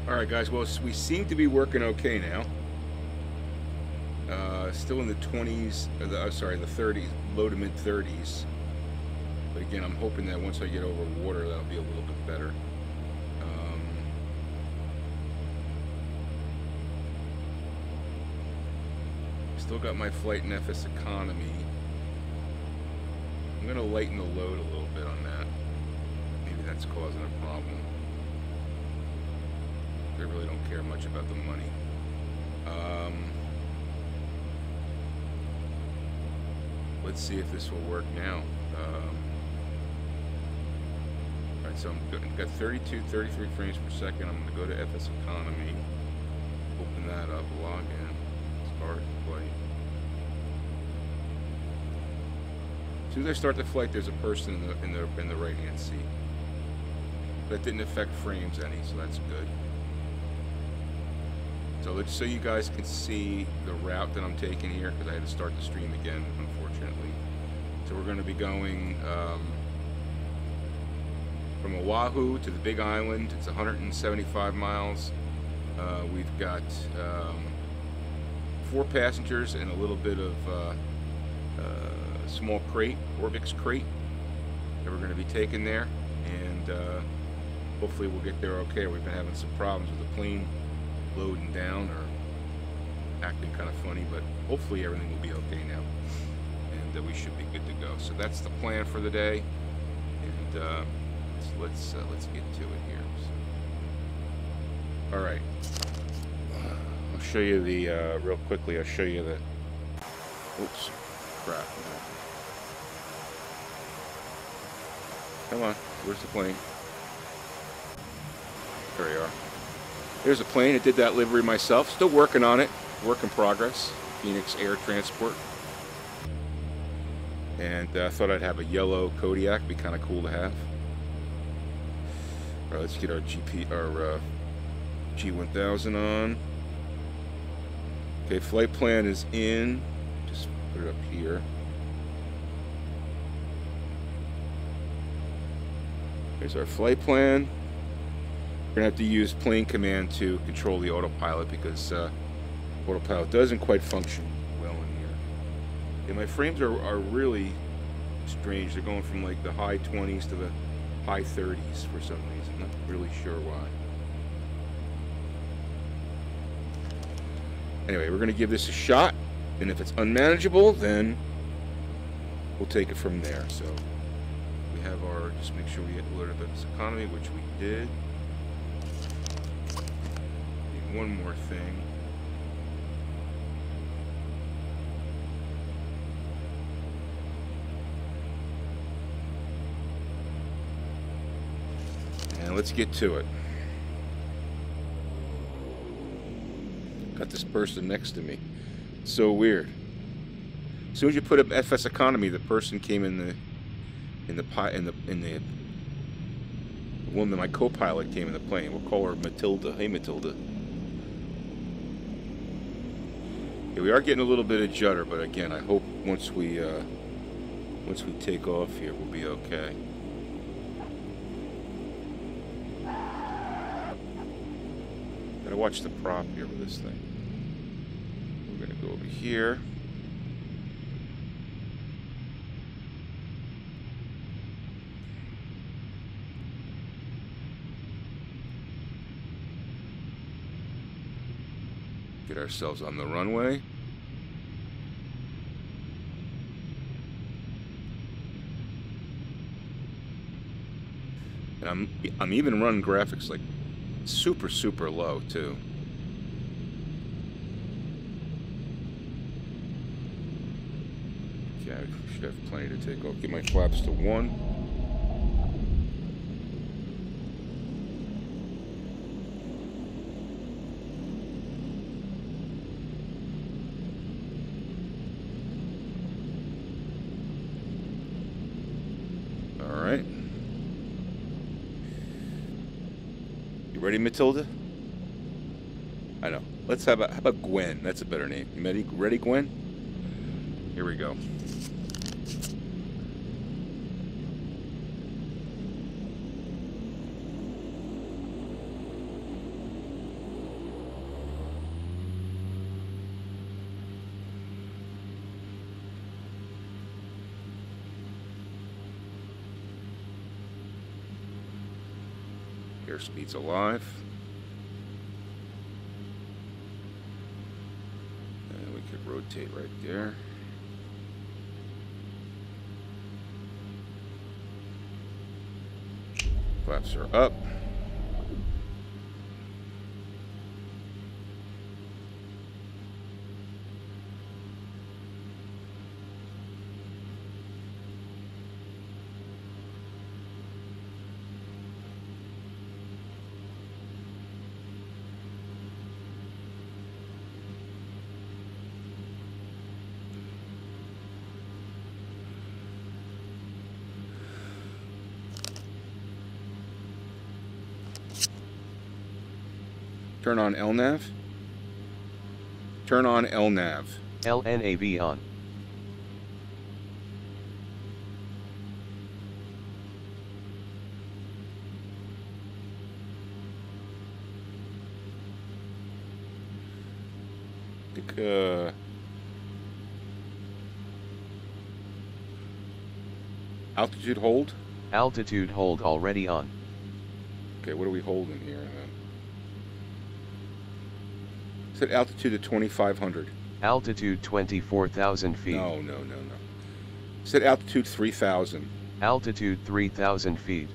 Alright guys, well we seem to be working okay now. Still in the 20s, or the 30s, low to mid 30s. But again, I'm hoping that once I get over water, that'll be a little bit better. Still got my flight in FSEconomy. I'm going to lighten the load a little bit on that. Maybe that's causing a problem. They really don't care much about the money. Let's see if this will work now. Alright, so I've got 32, 33 frames per second. I'm going to go to FSEconomy. Open that up, log in, start flight. As soon as I start the flight, there's a person in the right-hand seat. That didn't affect frames any, so that's good. So let's so you guys can see the route that I'm taking here, because I had to start the stream again, unfortunately. So we're going to be going from Oahu to the Big Island. It's 175 miles. We've got 4 passengers and a little bit of small crate, Orbix crate, that we're going to be taking there, and hopefully we'll get there okay. We've been having some problems with the plane loading down or acting kind of funny, but hopefully everything will be okay now, and we should be good to go. So that's the plan for the day, and let's get to it here. So, all right, I'll show you the real quickly. I'll show you the. Oops, crap. Come on, where's the plane? There you are. There's a plane. I did that livery myself. Still working on it. Work in progress. Phoenix Air Transport. And I thought I'd have a yellow Kodiak. Be kind of cool to have. All right, let's get our G1000 on. Okay, flight plan is in. Just put it up here. Here's our flight plan. We're going to have to use plane command to control the autopilot, because autopilot doesn't quite function well in here. And my frames are really strange. They're going from like the high 20s to the high 30s for some reason. Not really sure why. Anyway, we're going to give this a shot, and if it's unmanageable, then we'll take it from there. So we have our, just make sure we get loaded up this economy, which we did. One more thing. And let's get to it. Got this person next to me. It's so weird. As soon as you put up FSEconomy, the person came in the woman, my co-pilot came in the plane. We'll call her Matilda. Hey, Matilda. Yeah, we are getting a little bit of judder, but again, I hope once we take off here, we'll be okay. Gotta watch the prop here with this thing. We're gonna go over here. Get ourselves on the runway. And I'm even running graphics like super low too. Okay, I should have plenty to take off. Get my flaps to 1. You ready, Matilda? I know. Let's have how about Gwen? That's a better name. You ready, Gwen? Here we go. Airspeed's alive. And we could rotate right there. Flaps are up. Turn on LNAV. Turn on LNAV. LNAV on. Altitude hold. Altitude hold already on. Okay, what are we holding here then? Set altitude at 2,500. Altitude 24,000 feet. No. Set altitude 3,000. Altitude 3,000 feet.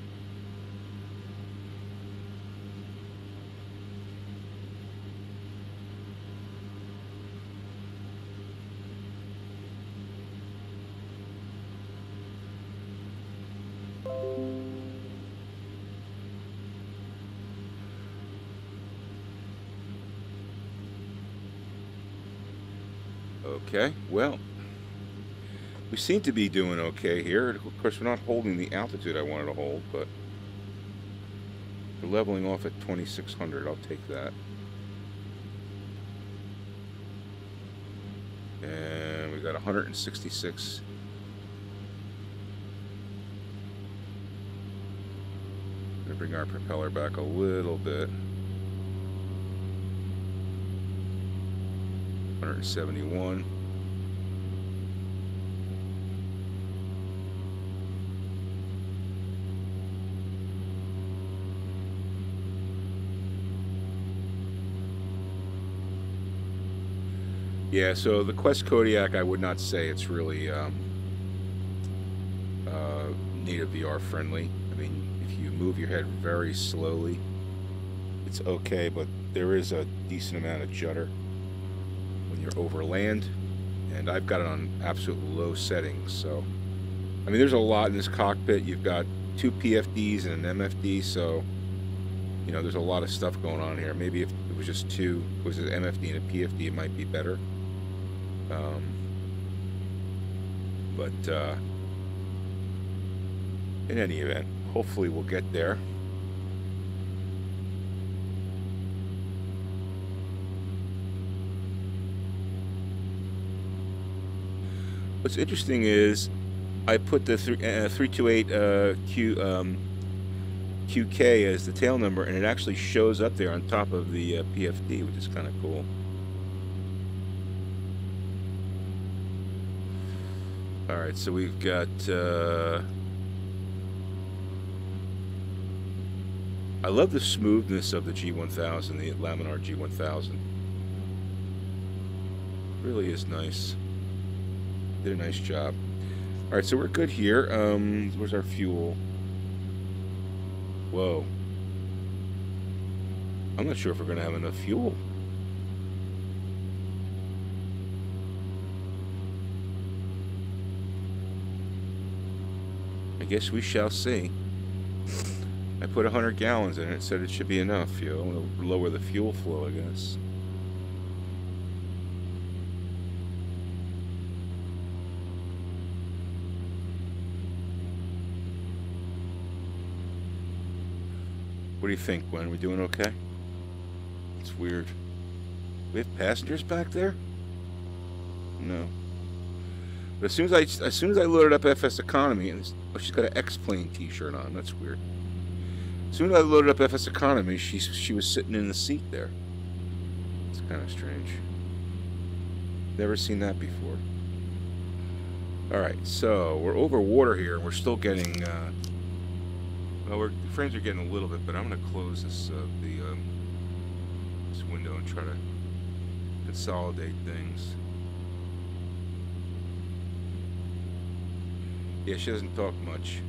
Okay, well, we seem to be doing okay here. Of course, we're not holding the altitude I wanted to hold, but we're leveling off at 2,600. I'll take that. And we got 166. Gonna bring our propeller back a little bit. 171. Yeah, so the Quest Kodiak, I would not say it's really native VR friendly. I mean, if you move your head very slowly, it's okay, but there is a decent amount of judder when you're over land, and I've got it on absolute low settings. So, I mean, there's a lot in this cockpit. You've got 2 PFDs and an MFD, so, you know, there's a lot of stuff going on here. Maybe if it was just 2, it was an MFD and a PFD, it might be better. But in any event, hopefully we'll get there. What's interesting is I put the 328 QK as the tail number, and it actually shows up there on top of the PFD, which is kind of cool. All right, so we've got I love the smoothness of the G1000, the laminar G1000. Really is nice. Did a nice job. All right, so we're good here. Where's our fuel? Whoa. I'm not sure if we're going to have enough fuel. I guess we shall see. I put 100 gallons in it, said it should be enough, you know, to lower the fuel flow, I guess. What do you think, Gwen? Are we doing okay? It's weird. We have passengers back there? No. But as soon as I loaded up FSEconomy, and oh, she's got an X-Plane T-shirt on. That's weird. As soon as I loaded up FSEconomy, she was sitting in the seat there. It's kind of strange. Never seen that before. All right, so we're over water here, and we're still getting Well, the frames are getting a little bit, but I'm going to close this this window and try to consolidate things. Yeah, she doesn't talk much.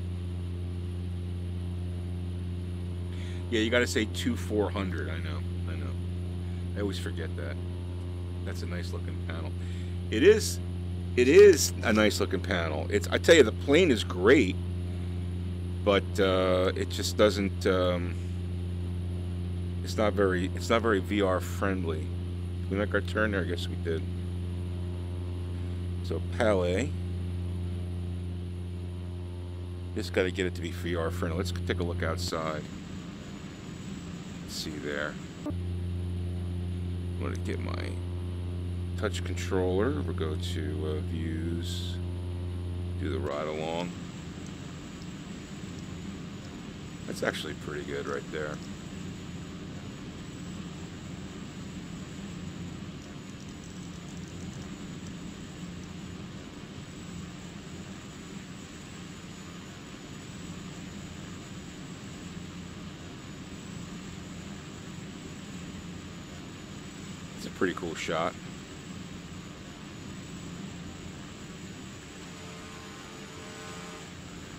Yeah, you got to say 2400. I know. I always forget that. That's a nice looking panel. It is a nice looking panel. I tell you, the plane is great, but it just doesn't. It's not very VR friendly. Did we make our turn there? I guess we did. So Palais. Just got to get it to be VR friendly. Let's take a look outside. Let's see there. I'm going to get my touch controller. We'll go to views. Do the ride along. That's actually pretty good right there. Pretty cool shot.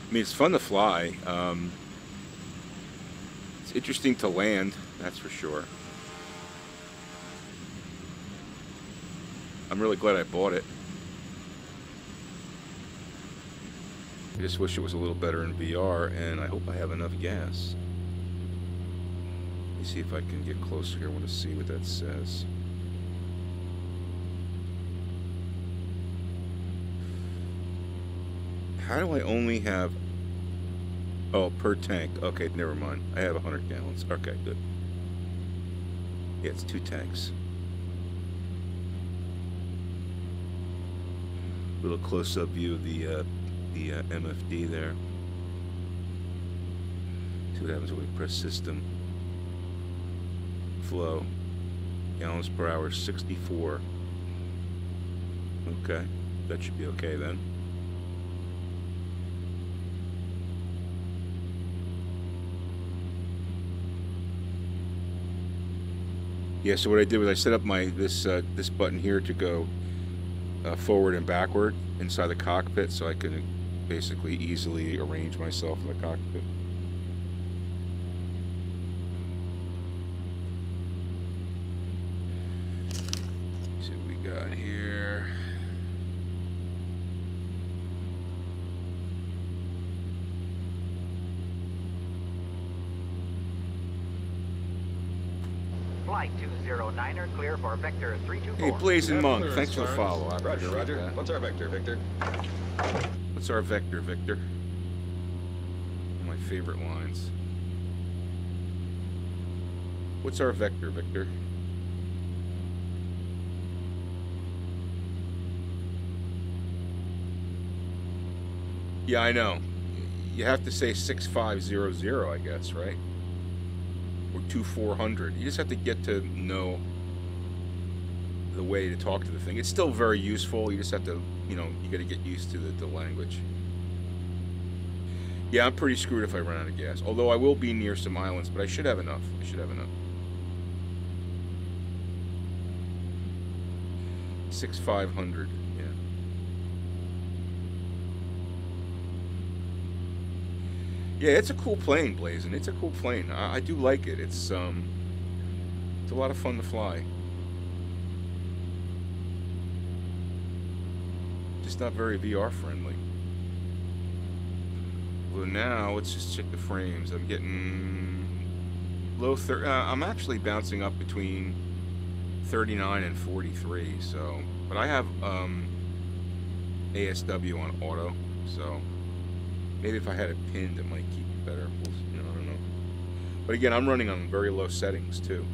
I mean, it's fun to fly. It's interesting to land, that's for sure. I'm really glad I bought it. I just wish it was a little better in VR, and I hope I have enough gas. Let me see if I can get closer here. I want to see what that says. How do I only have... Oh, per tank. Okay, never mind. I have 100 gallons. Okay, good. Yeah, it's 2 tanks. A little close-up view of the MFD there. See what happens when we press system. Flow. Gallons per hour, 64. Okay, that should be okay then. Yeah, so what I did was I set up this button here to go forward and backward inside the cockpit, so I can basically easily arrange myself in the cockpit. Let's see what we got here. Flight 209er, clear for vector 324. Hey, Blazing Monk, thanks for the follow. I Roger, appreciate roger. that. What's our vector, Victor? What's our vector, Victor? One of my favorite lines. What's our vector, Victor? Yeah, I know. You have to say 6500, I guess, right? Or 2400. You just have to get to know the way to talk to the thing. It's still very useful. You just have to, you know, you got to get used to the language. Yeah, I'm pretty screwed if I run out of gas. Although I will be near some islands, but I should have enough. I should have enough. 6500. Yeah. Yeah, it's a cool plane, Blazing. It's a cool plane. I do like it. It's a lot of fun to fly. Just not very VR friendly. Well, now let's just check the frames. I'm getting low 30. I'm actually bouncing up between 39 and 43. So, but I have ASW on auto, so maybe if I had it pinned, it might keep it better. You know, I don't know. But again, I'm running on very low settings too.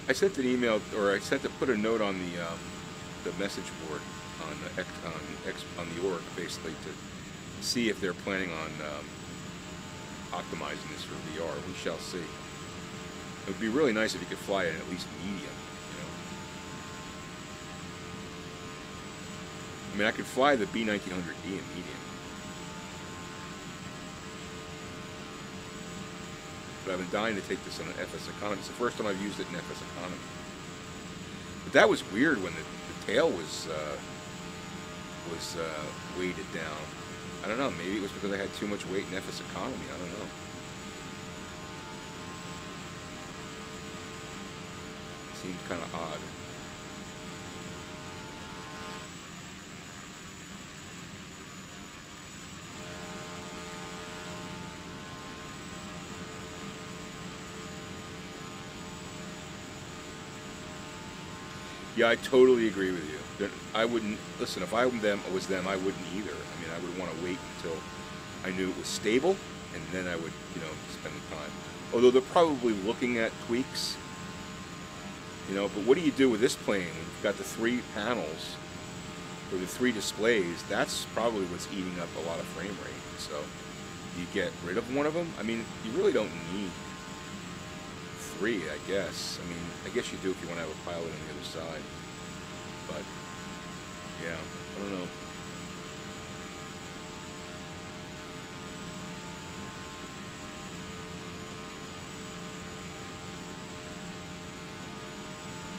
I sent an email, or I put a note on the message board on the org, basically, to see if they're planning on optimizing this for VR. We shall see. It would be really nice if you could fly it in at least medium, you know. I mean, I could fly the B1900D in medium. But I've been dying to take this on an FSEconomy. It's the first time I've used it in FSEconomy. But that was weird when the tail was weighted down. I don't know, maybe it was because I had too much weight in FSEconomy, I don't know. It seemed kind of odd. Yeah, I totally agree with you. I wouldn't, listen, if I was them, I wouldn't either. I mean, I would want to wait until I knew it was stable, and then I would, you know, spend the time. Although they're probably looking at tweaks, you know, but what do you do with this plane? You've got the 3 panels, or the 3 displays, that's probably what's eating up a lot of frame rate. So, you get rid of one of them? I mean, you really don't need 3, I guess. I mean, I guess you do if you want to have a pilot on the other side. But, yeah, I don't know.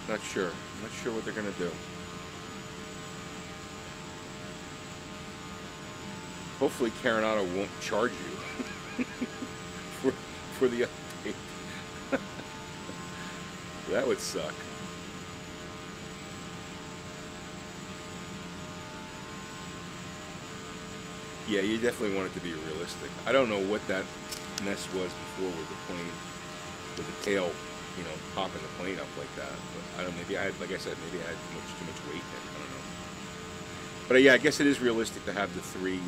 Not sure. Not sure what they're going to do. Hopefully Carenado won't charge you for the update. That would suck. Yeah, you definitely want it to be realistic. I don't know what that mess was before with the plane, with the tail, you know, popping the plane up like that. But I don't know, maybe I had, like I said, maybe I had too much weight in it. I don't know. But yeah, I guess it is realistic to have the 3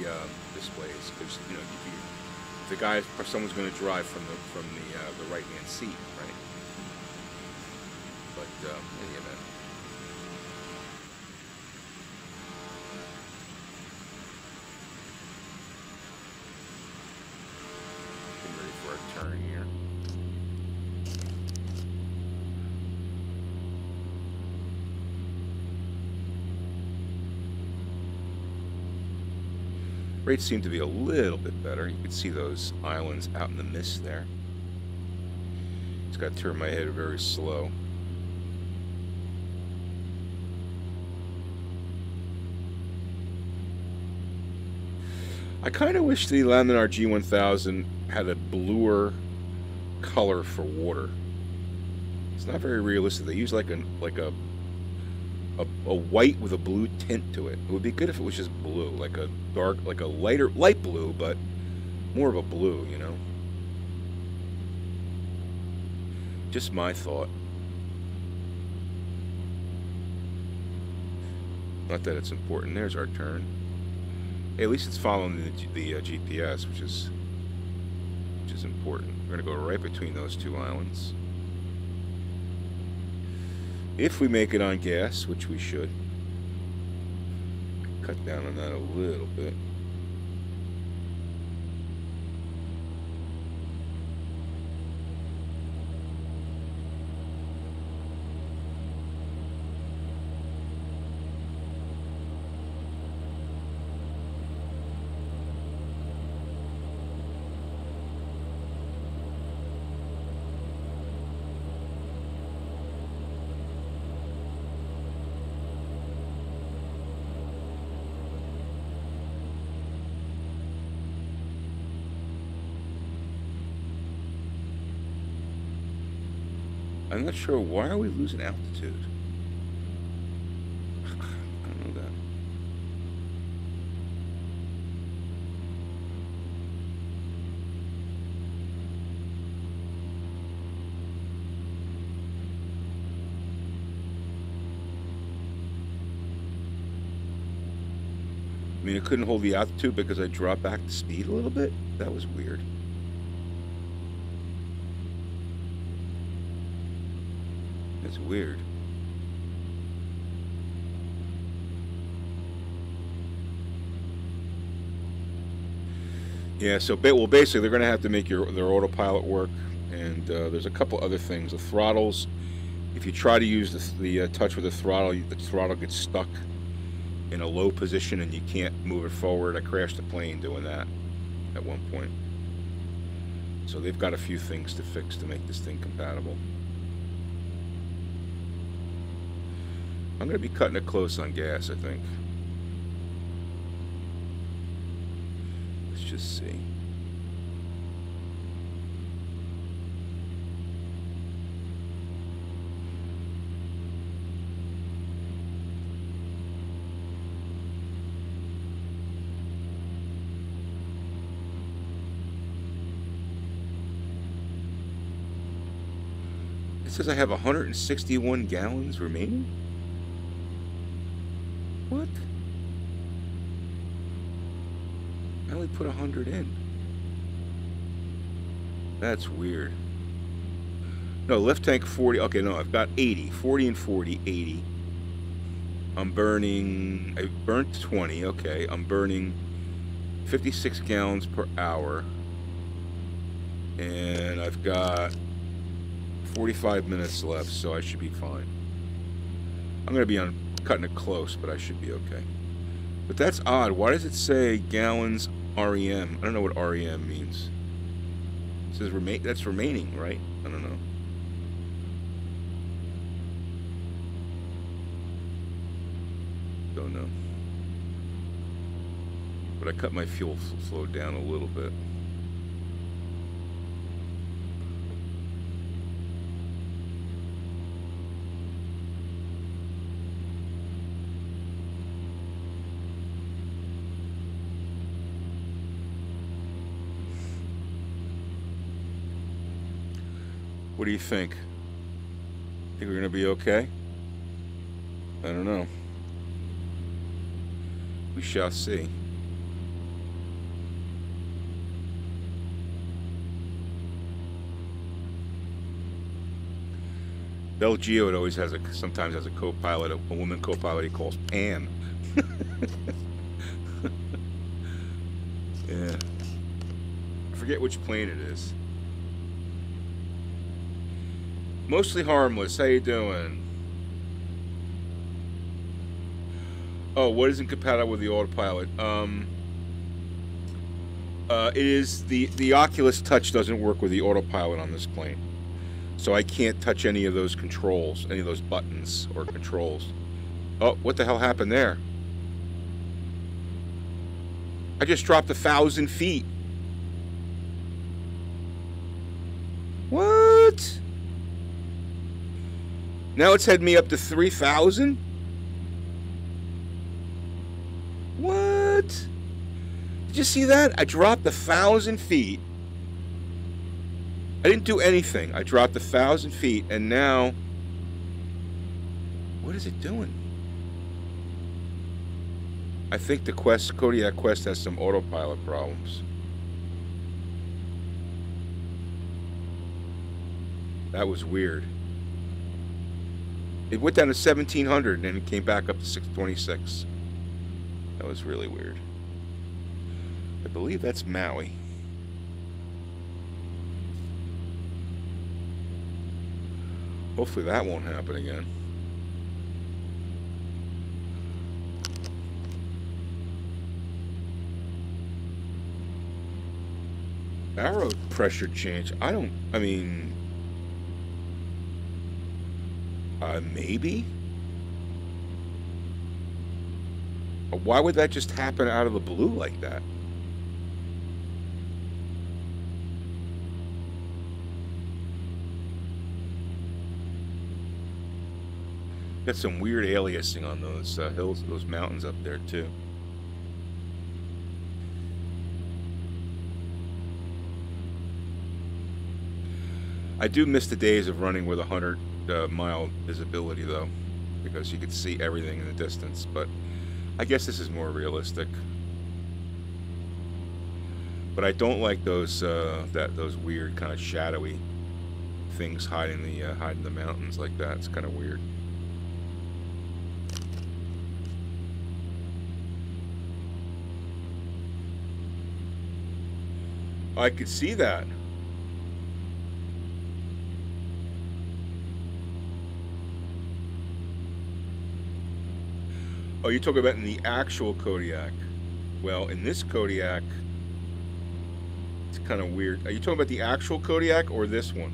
displays, because, you know, if the guy, or someone's going to drive from the right-hand seat, right? But in any event. Getting ready for a turn here. Rates seem to be a little bit better. You can see those islands out in the mist there. Just got to turn my head very slow. I kind of wish the Laminar G1000 had a bluer color for water. It's not very realistic. They use like a white with a blue tint to it. It would be good if it was just blue, like a dark, like a light blue, but more of a blue, you know. Just my thought. Not that it's important. There's our turn. Hey, at least it's following the GPS, which is important. We're gonna go right between those 2 islands. If we make it on gas, which we should. Cut down on that a little bit. I'm not sure, why are we losing altitude? I don't know that. I mean, I couldn't hold the altitude because I dropped back the speed a little bit? That was weird. That's weird. Yeah, so well, basically they're going to have to make their autopilot work, and there's a couple other things. The throttles, if you try to use the touch with the throttle gets stuck in a low position and you can't move it forward. I crashed the plane doing that at one point. So they've got a few things to fix to make this thing compatible. I'm going to be cutting it close on gas, I think. Let's just see. It says I have 161 gallons remaining? What? I only put 100 in. That's weird. No, left tank 40. Okay, no, I've got 80. 40 and 40, 80. I'm burning... I burnt 20. Okay, I'm burning 56 gallons per hour. And I've got 45 minutes left, so I should be fine. I'm going to be on cutting it close, but I should be okay. But that's odd. Why does it say gallons REM? I don't know what REM means. It says that's remaining, right? I don't know. Don't know. But I cut my fuel flow down a little bit. What do you think? Think we're gonna be okay? I don't know. We shall see. Bell Geo, it always has sometimes has a co-pilot, a woman co-pilot he calls Pam. Yeah. I forget which plane it is. Mostly harmless. How you doing? Oh, what isn't compatible with the autopilot? It is the Oculus Touch doesn't work with the autopilot on this plane, so I can't touch any of those controls, any of those buttons or controls. Oh, what the hell happened there? I just dropped 1,000 feet. What? Now it's heading me up to 3,000? What? Did you see that? I dropped 1,000 feet. I didn't do anything. I dropped 1,000 feet, and now... What is it doing? I think the Kodiak Quest has some autopilot problems. That was weird. It went down to 1,700 and then it came back up to 626. That was really weird. I believe that's Maui. Hopefully that won't happen again. Arrow pressure change. I mean... maybe? Why would that just happen out of the blue like that? Got some weird aliasing on those hills, those mountains up there too. I do miss the days of running with 100-mile visibility though, because you could see everything in the distance, but I guess this is more realistic. But I don't like those those weird kind of shadowy things hiding the mountains like that. It's kind of weird. I could see that. Oh, you're talking about in the actual Kodiak. Well, in this Kodiak, it's kind of weird. Are you talking about the actual Kodiak or this one?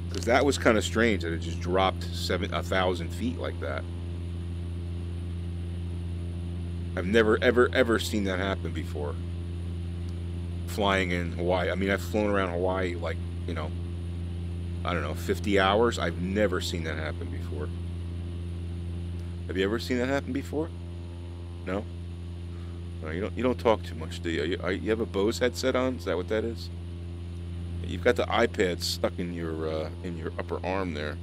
Because that was kind of strange that it just dropped 1,000 feet like that. I've never, ever seen that happen before. Flying in Hawaii. I mean, I've flown around Hawaii like, you know, I don't know, 50 hours. I've never seen that happen before. Have you ever seen that happen before? No? No, you don't talk too much, do you? You have a Bose headset on? Is that what that is? You've got the iPad stuck in your upper arm there.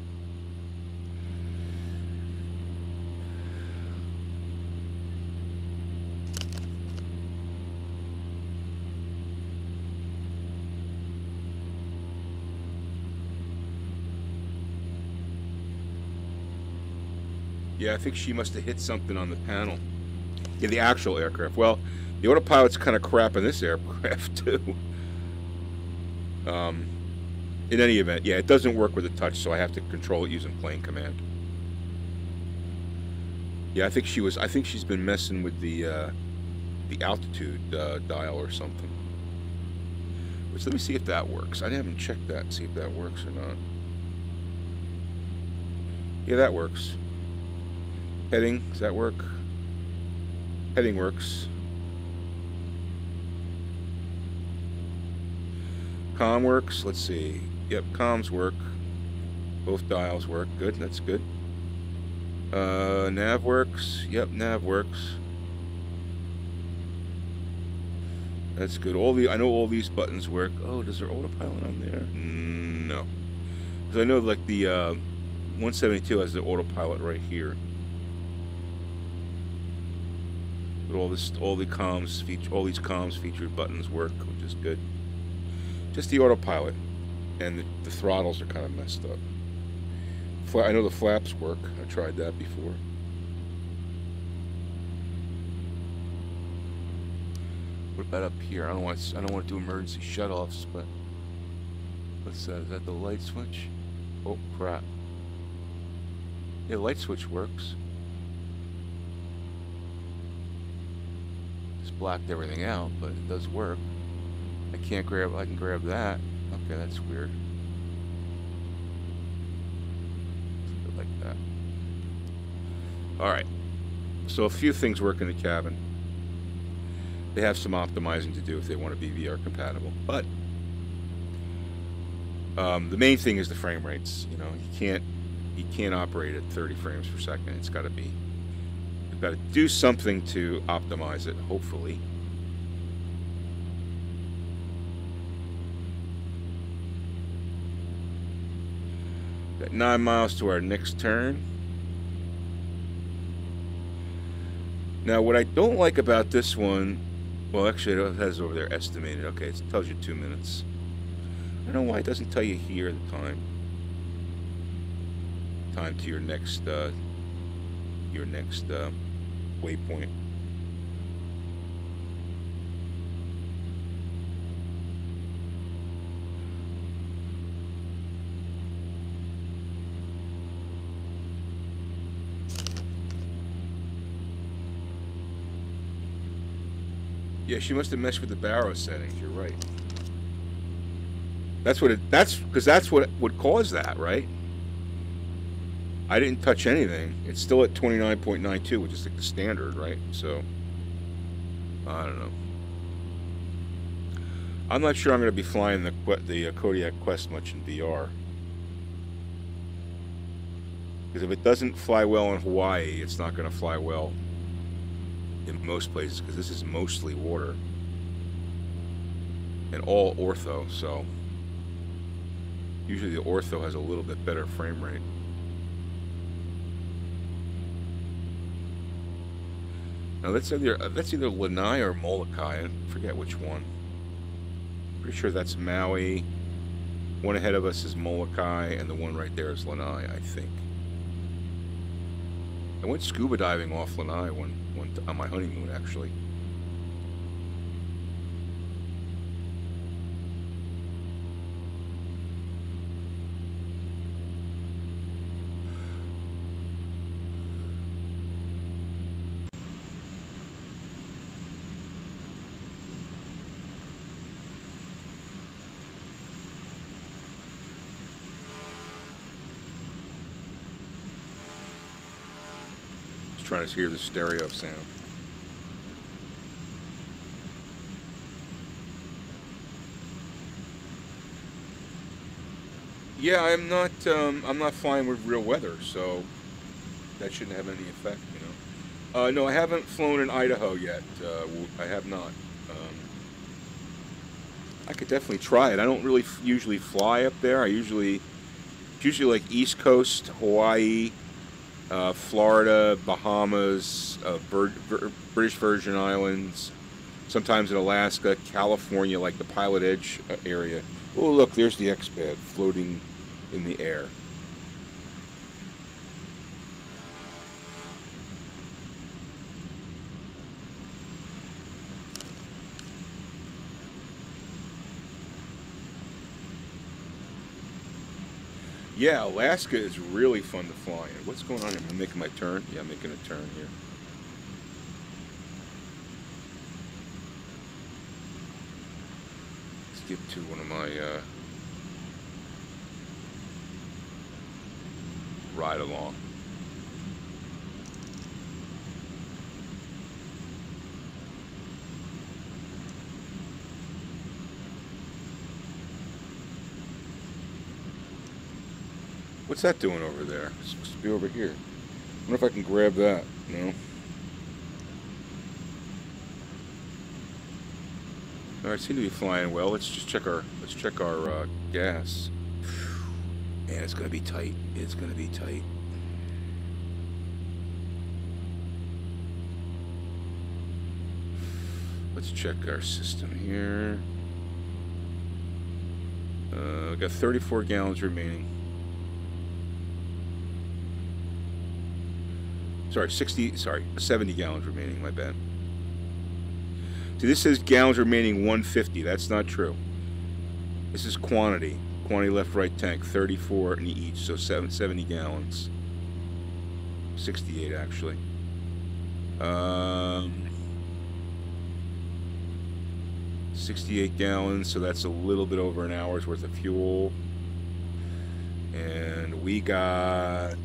Yeah, I think she must have hit something on the panel. Yeah, the actual aircraft. Well, the autopilot's kind of crap in this aircraft, too. In any event, yeah, it doesn't work with a touch, so I have to control it using plane command. Yeah, I think she's been messing with the altitude dial or something. Which, let me see if that works. I haven't checked that, see if that works or not. Yeah, that works. Heading, does that work? Heading works. Comm works. Let's see. Yep, comms work. Both dials work. Good, that's good. Nav works. Yep, nav works. That's good. I know all these buttons work. Oh, does there autopilot on there? No. Because I know like the 172 has the autopilot right here. But all these comms featured buttons work, which is good. Just the autopilot and the throttles are kind of messed up. I know the flaps work. I tried that before. What about up here? I don't want to do emergency shutoffs, but what's that? Is that the light switch? Oh crap! Yeah, light switch works. Just blacked everything out, but it does work. I can grab that. Okay, that's weird. Like that. Alright. So a few things work in the cabin. They have some optimizing to do if they want to be VR compatible. But the main thing is the frame rates. You know, you can't operate at 30 frames per second. It's gotta be, you've got to do something to optimize it, hopefully. Got 9 miles to our next turn. Now, what I don't like about this one, well, actually, it has over there estimated. Okay, it tells you 2 minutes. I don't know why it doesn't tell you here the time. Time to your next waypoint. Yeah, she must have messed with the baro settings. You're right. That's what would cause that, right? I didn't touch anything. It's still at 29.92, which is like the standard, right? So I don't know. I'm not sure I'm going to be flying the Kodiak Quest much in VR. Because if it doesn't fly well in Hawaii, it's not going to fly well in most places, because this is mostly water and all ortho, so usually the ortho has a little bit better frame rate. Now that's either Lanai or Molokai. I forget which one. Pretty sure that's Maui. One ahead of us is Molokai, and the one right there is Lanai, I think. I went scuba diving off Lanai on my honeymoon, actually. Trying to hear the stereo sound. Yeah, I'm not flying with real weather, so that shouldn't have any effect, you know. No, I haven't flown in Idaho yet. I have not. I could definitely try it. I don't really usually fly up there. It's usually like East Coast, Hawaii, Florida, Bahamas, British Virgin Islands, sometimes in Alaska, California, like the Pilot Edge area. Oh, look, there's the X-Pad floating in the air. Yeah, Alaska is really fun to fly in. What's going on here? Am I making my turn? Yeah, I'm making a turn here. Let's get to one of my ride along. What's that doing over there? It's supposed to be over here. I wonder if I can grab that. No. All right, seem to be flying well. Let's check our gas. Man, it's gonna be tight. It's gonna be tight. Let's check our system here. We got 34 gallons remaining. Sorry, 70 gallons remaining, my bad. See, this says gallons remaining 150. That's not true. This is quantity. Quantity left, right tank, 34 in each, so 70 gallons. 68, actually. 68 gallons, so that's a little bit over an hour's worth of fuel. And we got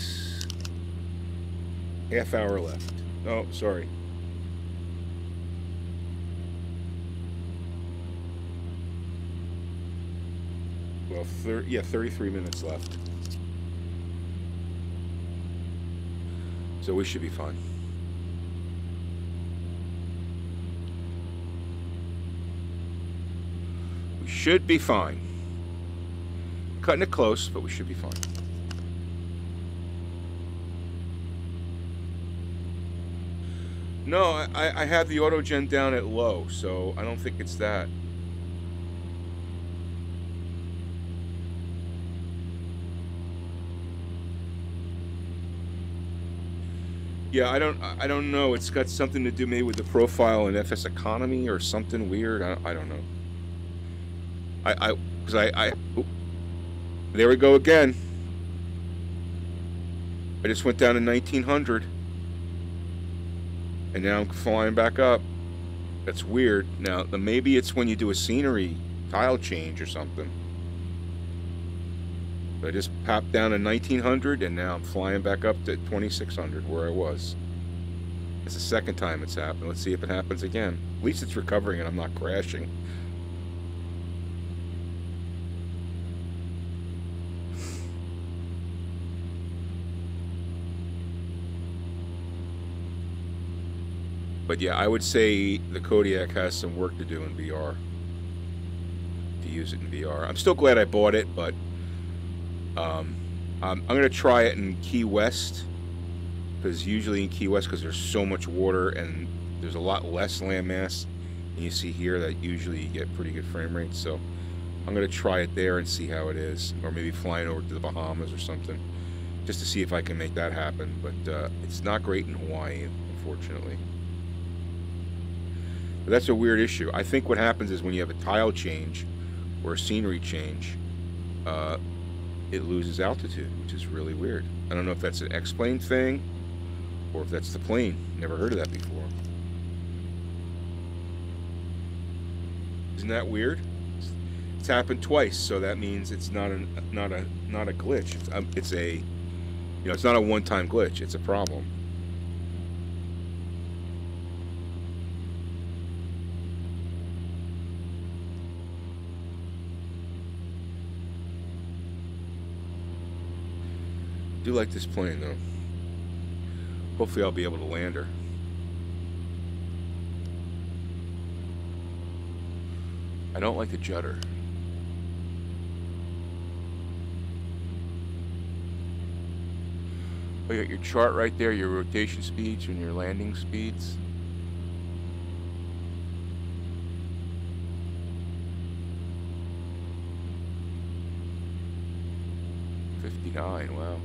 half hour left. Oh, sorry. Well, 33 minutes left. So we should be fine. We should be fine. Cutting it close, but we should be fine. No, I have the auto-gen down at low, so I don't think it's that. Yeah, I don't know. It's got something to do maybe with the profile in FSEconomy or something weird. I don't know. There we go again. I just went down to 1900. And now I'm flying back up. That's weird. Now, maybe it's when you do a scenery tile change or something. But I just popped down to 1900, and now I'm flying back up to 2600, where I was. It's the second time it's happened. Let's see if it happens again. At least it's recovering and I'm not crashing. But yeah, I would say the Kodiak has some work to do in VR. To use it in VR. I'm still glad I bought it, but I'm going to try it in Key West. Because usually in Key West, because there's so much water and there's a lot less landmass. And you see here that usually you get pretty good frame rates. So I'm going to try it there and see how it is. Or maybe flying over to the Bahamas or something. Just to see if I can make that happen. But it's not great in Hawaii, unfortunately. But that's a weird issue. I think what happens is when you have a tile change or a scenery change, it loses altitude, which is really weird. I don't know if that's an X-plane thing or if that's the plane. Never heard of that before. Isn't that weird? It's happened twice, so that means it's not a glitch. It's a, you know, it's not a one-time glitch. It's a problem. I do like this plane though. Hopefully I'll be able to land her. I don't like the judder. Oh, you got your chart right there, your rotation speeds and your landing speeds. '59, wow.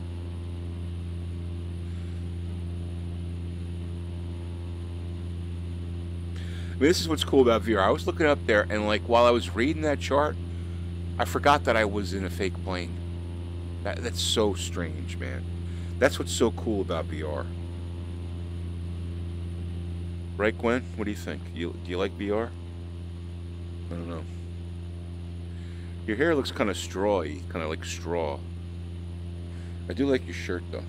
I mean, this is what's cool about VR. I was looking up there, and like while I was reading that chart, I forgot that I was in a fake plane. That's so strange, man. That's what's so cool about VR. Right, Gwen? What do you think? Do you like VR? I don't know. Your hair looks kind of strawy, kind of like straw. I do like your shirt, though.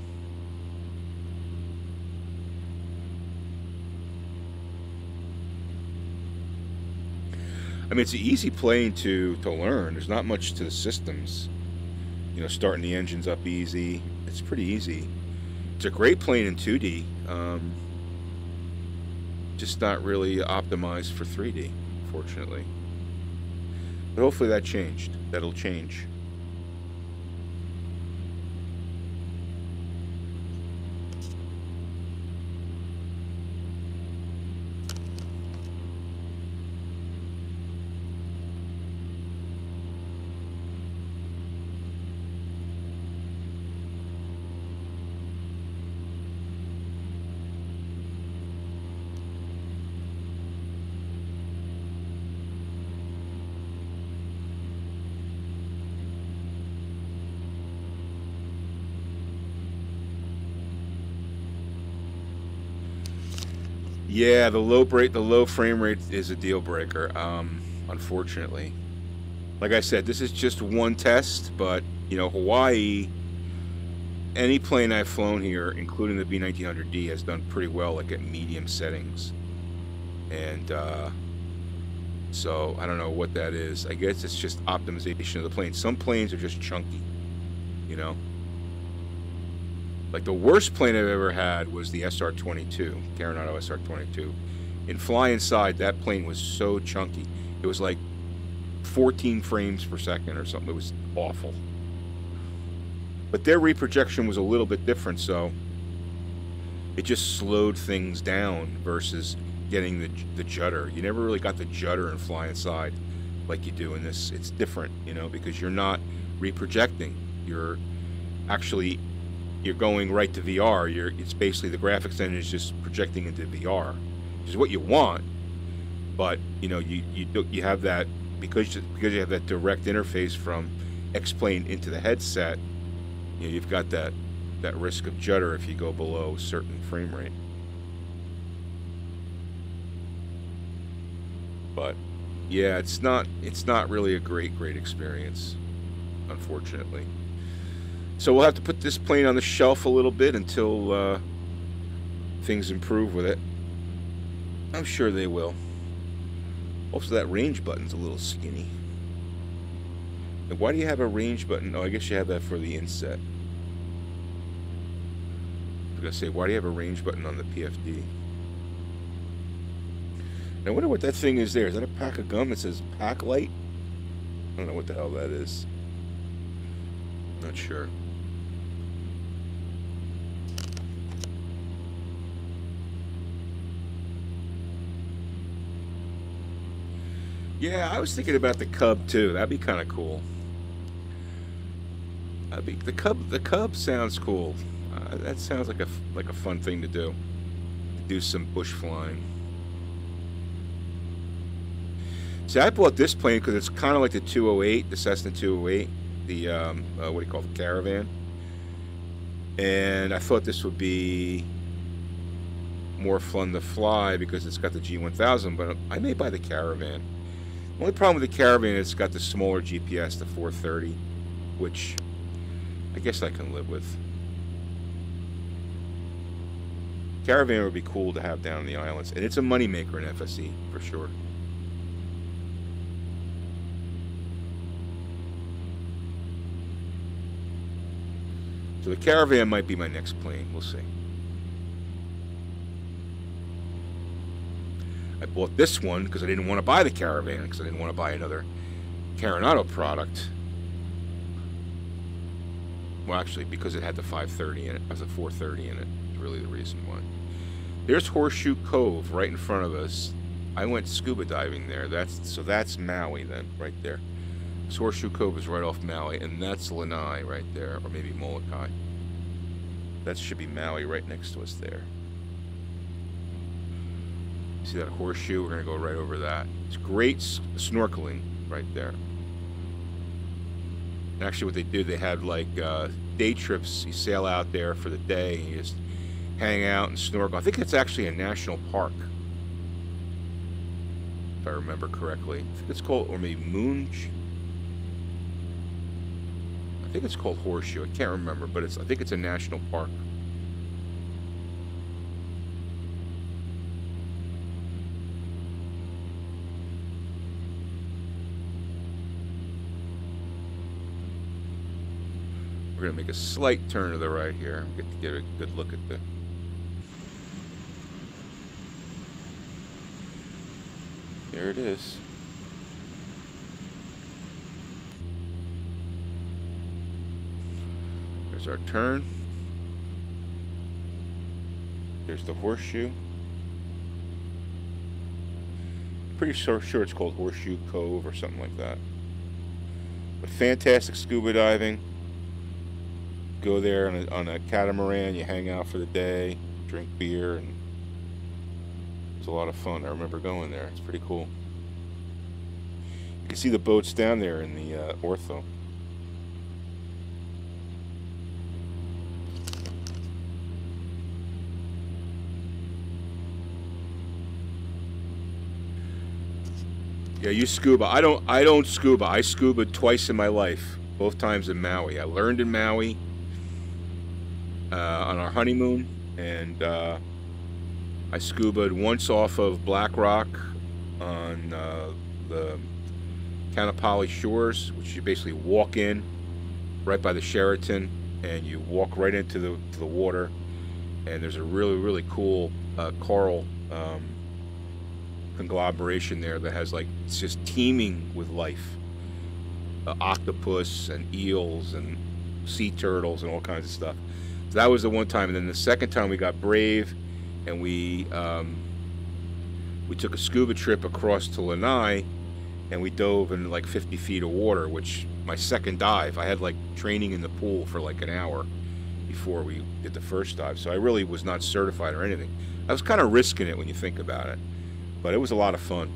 I mean, it's an easy plane to learn. There's not much to the systems. You know, starting the engines up easy. It's pretty easy. It's a great plane in 2D. Just not really optimized for 3D, fortunately. But hopefully that changed. That'll change. Yeah, the low frame rate is a deal breaker, unfortunately. Like I said, this is just one test, but, you know, Hawaii, any plane I've flown here, including the B1900D, has done pretty well, like at medium settings. And, so, I don't know what that is. I guess it's just optimization of the plane. Some planes are just chunky, you know? Like the worst plane I've ever had was the SR-22, Carinado SR-22. In fly inside, that plane was so chunky. It was like 14 frames per second or something. It was awful. But their reprojection was a little bit different, so it just slowed things down versus getting the judder. You never really got the judder in fly inside like you do in this. It's different, you know, because you're not reprojecting. You're actually... You're going right to VR. It's basically the graphics engine is just projecting into VR, which is what you want. But you know, you have that because you have that direct interface from X-plane into the headset. You know, you've got that risk of judder if you go below a certain frame rate. But yeah, it's not really a great experience, unfortunately. So we'll have to put this plane on the shelf a little bit until things improve with it. I'm sure they will. Also, that range button's a little skinny. And why do you have a range button? Oh, I guess you have that for the inset. I was going to say, why do you have a range button on the PFD? I wonder what that thing is there. Is that a pack of gum that says pack light? I don't know what the hell that is. Not sure. Yeah, I was thinking about the Cub too. That'd be kind of cool. The Cub sounds cool. That sounds like a fun thing to do. Do some bush flying. See, I bought this plane because it's kind of like the 208, the Cessna 208, the what do you call it, the Caravan. And I thought this would be more fun to fly because it's got the G1000, but I may buy the Caravan. The only problem with the Caravan is it's got the smaller GPS, the 430, which I guess I can live with. Caravan would be cool to have down in the islands, and it's a moneymaker in FSE for sure. So the Caravan might be my next plane. We'll see. I bought this one because I didn't want to buy the Caravan, because I didn't want to buy another Carinado product. Well, actually, because it had the 530 in it. It was a 430 in it. That's really the reason why. There's Horseshoe Cove right in front of us. I went scuba diving there. That's Maui then, right there. So Horseshoe Cove is right off Maui, and that's Lanai right there, or maybe Molokai. That should be Maui right next to us there. See that horseshoe? We're going to go right over that. It's great snorkeling right there. And actually what they do, they have like day trips. You sail out there for the day and you just hang out and snorkel. I think it's actually a national park, if I remember correctly. I think it's called, or maybe Moonj. I think it's called Horseshoe. I can't remember, but I think it's a national park. We're going to make a slight turn to the right here. Get a good look at the... There it is. There's our turn. There's the horseshoe. Pretty sure it's called Horseshoe Cove or something like that. But fantastic scuba diving. Go there on a catamaran, you hang out for the day, drink beer, and it's a lot of fun. I remember going there. It's pretty cool. You can see the boats down there in the ortho. Yeah, you scuba. I don't scuba. I scuba twice in my life, both times in Maui. I learned in Maui on our honeymoon, and I scubaed once off of Black Rock on the Kanapali shores, which you basically walk in right by the Sheraton, and you walk right into the water, and there's a really cool coral conglomeration there that has, like, it's just teeming with life. Octopus and eels and sea turtles and all kinds of stuff. So that was the one time, and then the second time we got brave, and we took a scuba trip across to Lanai, and we dove in like 50 feet of water, which my second dive, I had like training in the pool for like an hour before we did the first dive, so I really was not certified or anything. I was kind of risking it when you think about it, but it was a lot of fun.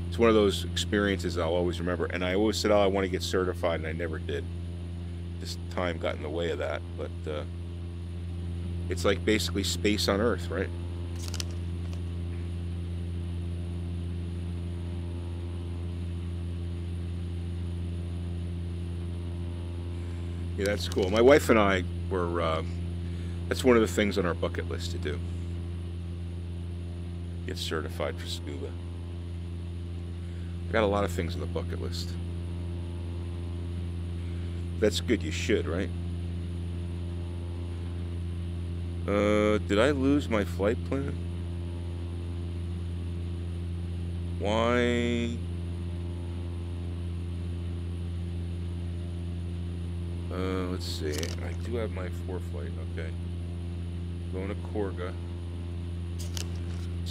It's one of those experiences I'll always remember, and I always said, oh, I want to get certified, and I never did. This time got in the way of that, but it's like basically space on Earth, right? Yeah, that's cool. My wife and I were, that's one of the things on our bucket list to do. Get certified for scuba. Got a lot of things on the bucket list. That's good, you should, right? Did I lose my flight plan? Why? Let's see. I do have my 4 flight, okay. Going to Korga.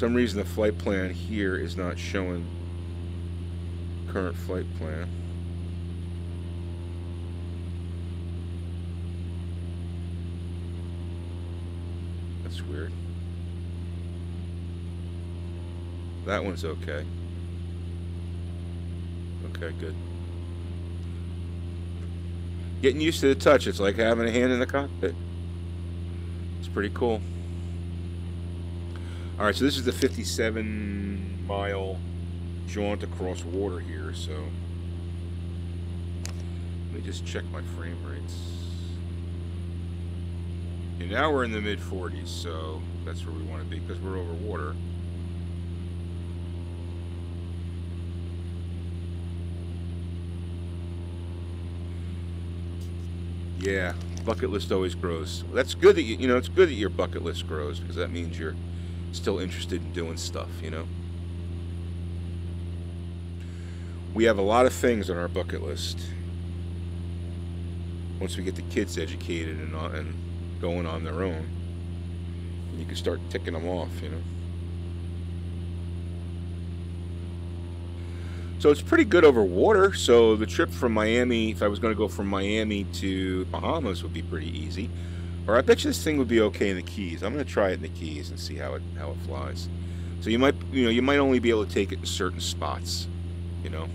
some reason the flight plan here is not showing current flight plan. That's weird. That one's okay. Okay, good. Getting used to the touch. It's like having a hand in the cockpit. It's pretty cool. All right, so this is the 57-mile jaunt across water here. So let me just check my frame rates. And now we're in the mid-40s, so that's where we want to be because we're over water. Yeah, bucket list always grows. That's good that you know, it's good that your bucket list grows because that means you're still interested in doing stuff, you know. We have a lot of things on our bucket list. Once we get the kids educated and going on their own, you can start ticking them off, you know. So it's pretty good over water. So the trip from Miami, if I was going to go from Miami to Bahamas, would be pretty easy. Or I bet you this thing would be okay in the Keys. I'm going to try it in the Keys and see how it flies. So you might only be able to take it in certain spots, you know.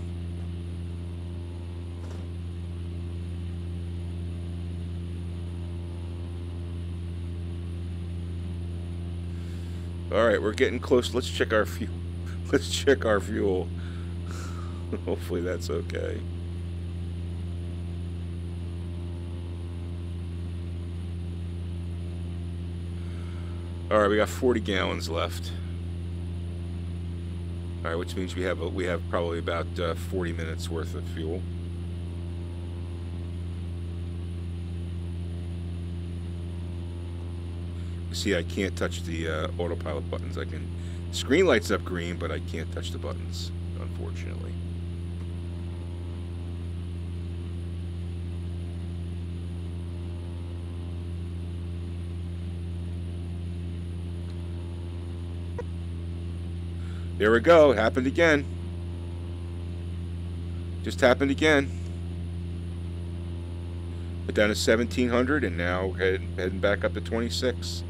All right, we're getting close. Let's check our fuel. Let's check our fuel. Hopefully that's okay. All right, we got 40 gallons left. All right, which means we have probably about 40 minutes worth of fuel. See, I can't touch the autopilot buttons. I can screen lights up green, but I can't touch the buttons, unfortunately. There we go. It happened again. Just happened again. But down to 1700 and now heading back up to 26.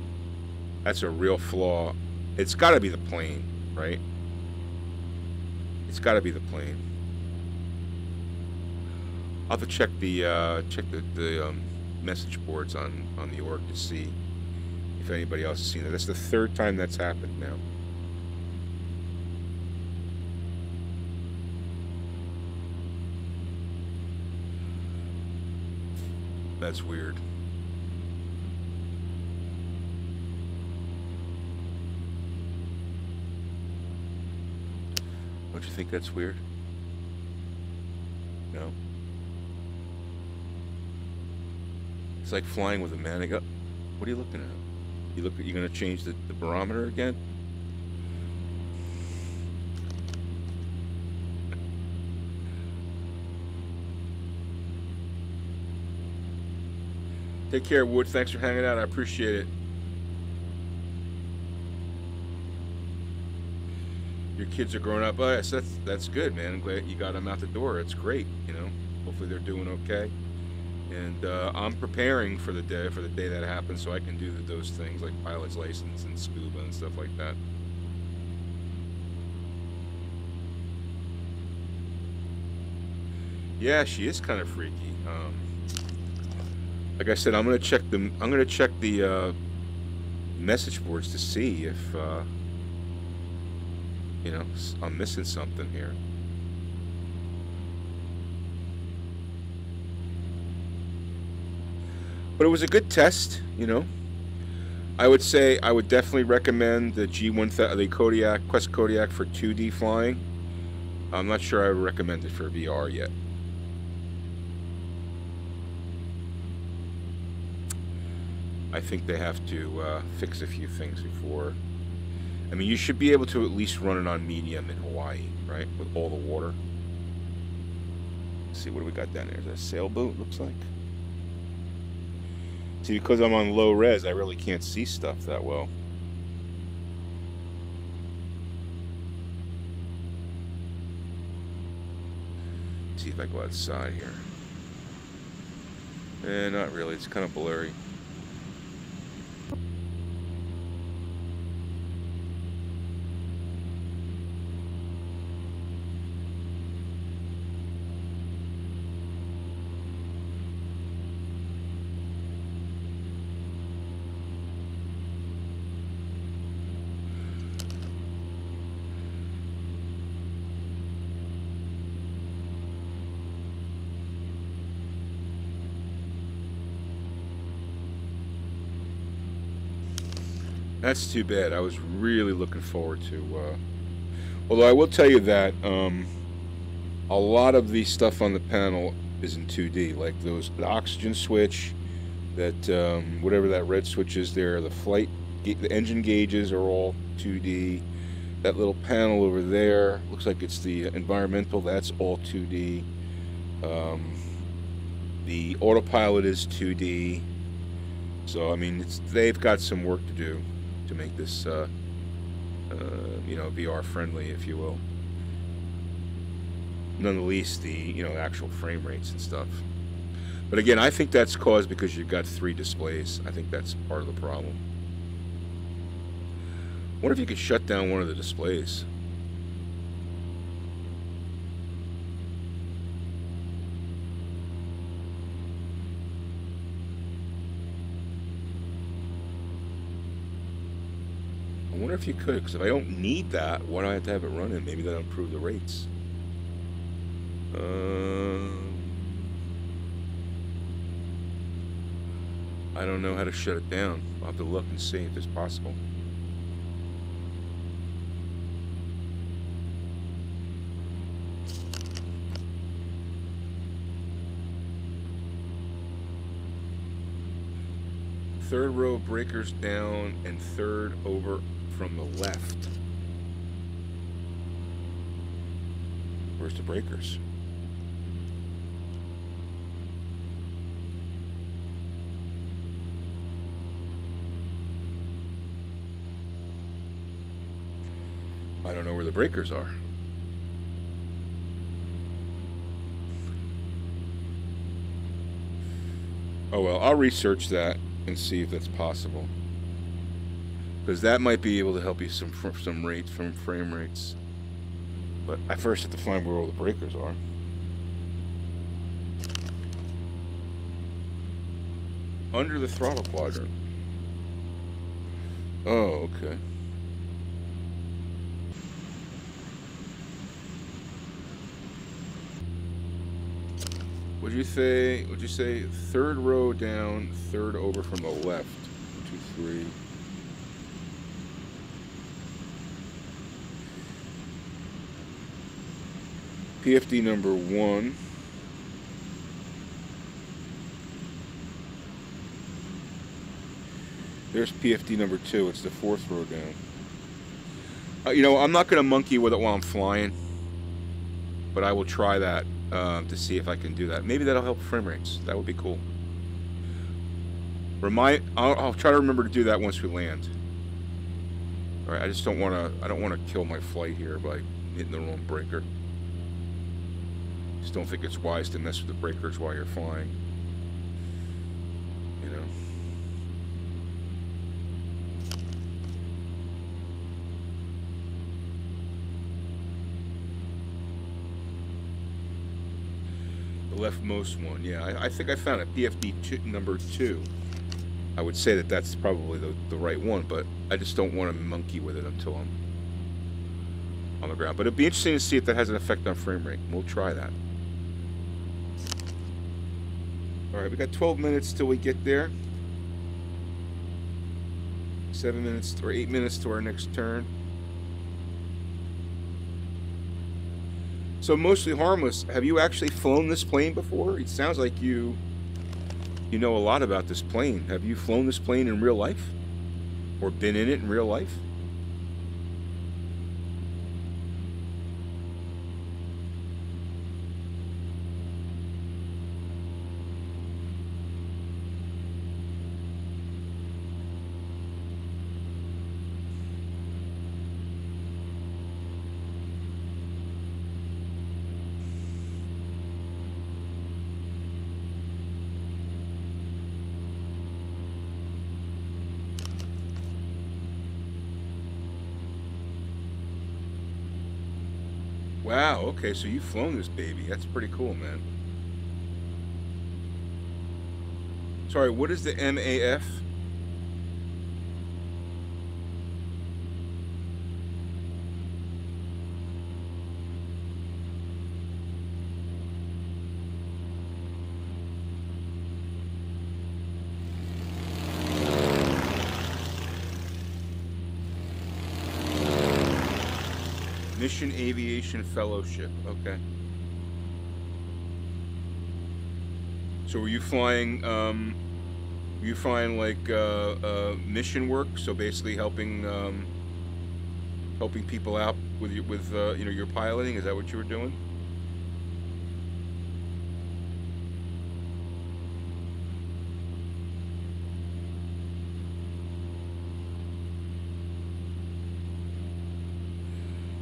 That's a real flaw. It's got to be the plane, right? It's got to be the plane. I'll have to check the message boards on the org to see if anybody else has seen it. That's the third time that's happened now. That's weird. Don't you think that's weird? No. It's like flying with a man. What are you looking at? You gonna change the barometer again? Take care, Wood. Thanks for hanging out. I appreciate it. Your kids are growing up. Oh, yes, that's good, man. I'm glad you got them out the door. It's great, you know. Hopefully they're doing okay. And I'm preparing for the day that happens, so I can do those things like pilot's license and scuba and stuff like that. Yeah, she is kind of freaky. Like I said, I'm gonna check the message boards to see if you know, I'm missing something here. But it was a good test, you know. I would say I would definitely recommend the G1000, the Kodiak, Quest Kodiak for 2D flying. I'm not sure I would recommend it for VR yet. I think they have to fix a few things before. I mean, you should be able to at least run it on medium in Hawaii, right? With all the water. Let's see, what do we got down there? Is that a sailboat, looks like? See, because I'm on low res, I really can't see stuff that well. see if I go outside here. Not really. It's kind of blurry. That's too bad. I was really looking forward to, although I will tell you that a lot of the stuff on the panel is in 2D, like the oxygen switch, that whatever that red switch is there, the engine gauges are all 2D. That little panel over there looks like it's the environmental. That's all 2D. The autopilot is 2D. So I mean, they've got some work to do to make this, you know, VR friendly, if you will. None the least, the actual frame rates and stuff. But again, I think that's caused because you've got 3 displays. I think that's part of the problem. I wonder if you could shut down one of the displays. I wonder if you could, because if I don't need that, why do I have to have it running? Maybe that'll improve the rates. I don't know how to shut it down. I'll have to look and see if it's possible. Third row breakers down and third over from the left. Where's the breakers? I don't know where the breakers are. Oh well, I'll research that and see if that's possible, because that might be able to help you some rates, from frame rates. But I first have to find where all the breakers are. Under the throttle quadrant. Oh, okay. Would you say third row down, third over from the left? 1, 2, 3. PFD number 1. There's PFD number 2. It's the 4th row down. You know, I'm not going to monkey with it while I'm flying, but I will try that to see if I can do that. Maybe that'll help frame rates. That would be cool. I'll try to remember to do that once we land. All right, I just don't want to. I don't want to kill my flight here by hitting the wrong breaker. Just don't think it's wise to mess with the breakers while you're flying. You know. The leftmost one, yeah. I think I found it. PFD number 2. I would say that that's probably the right one, but I just don't want to monkey with it until I'm on the ground. But it'd be interesting to see if that has an effect on frame rate. We'll try that. All right, we got 12 minutes till we get there. 7 minutes or 8 minutes to our next turn. So mostly harmless. Have you actually flown this plane before? It sounds like you know a lot about this plane. Have you flown this plane in real life? Or been in it in real life? Wow, okay, so you've flown this baby. That's pretty cool, man. Sorry, what is the MAF? Mission Aviation Fellowship, okay. So were you flying like mission work? So basically helping helping people out with you know, your piloting. Is that what you were doing?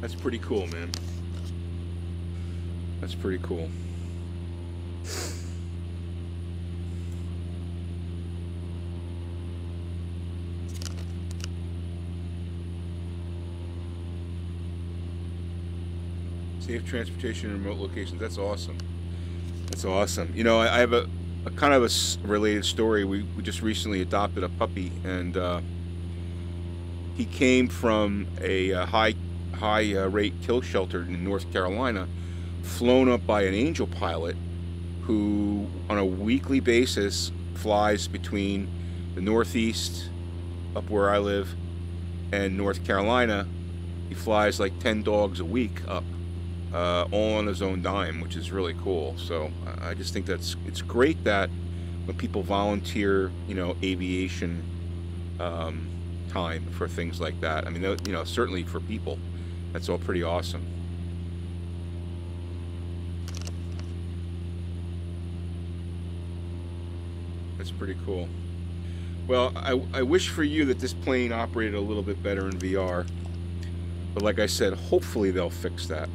That's pretty cool, man. That's pretty cool. Safe transportation in remote locations. That's awesome. That's awesome. You know, I have a kind of a related story. We just recently adopted a puppy, and he came from a high rate kill shelter in North Carolina, flown up by an Angel pilot who on a weekly basis flies between the Northeast, up where I live, and North Carolina. He flies like 10 dogs a week up, all on his own dime, which is really cool. So I just think it's great that when people volunteer, you know, aviation time for things like that. I mean, you know, certainly for people, that's all pretty awesome. That's pretty cool. Well, I wish for you that this plane operated a little bit better in VR. But like I said, hopefully they'll fix that.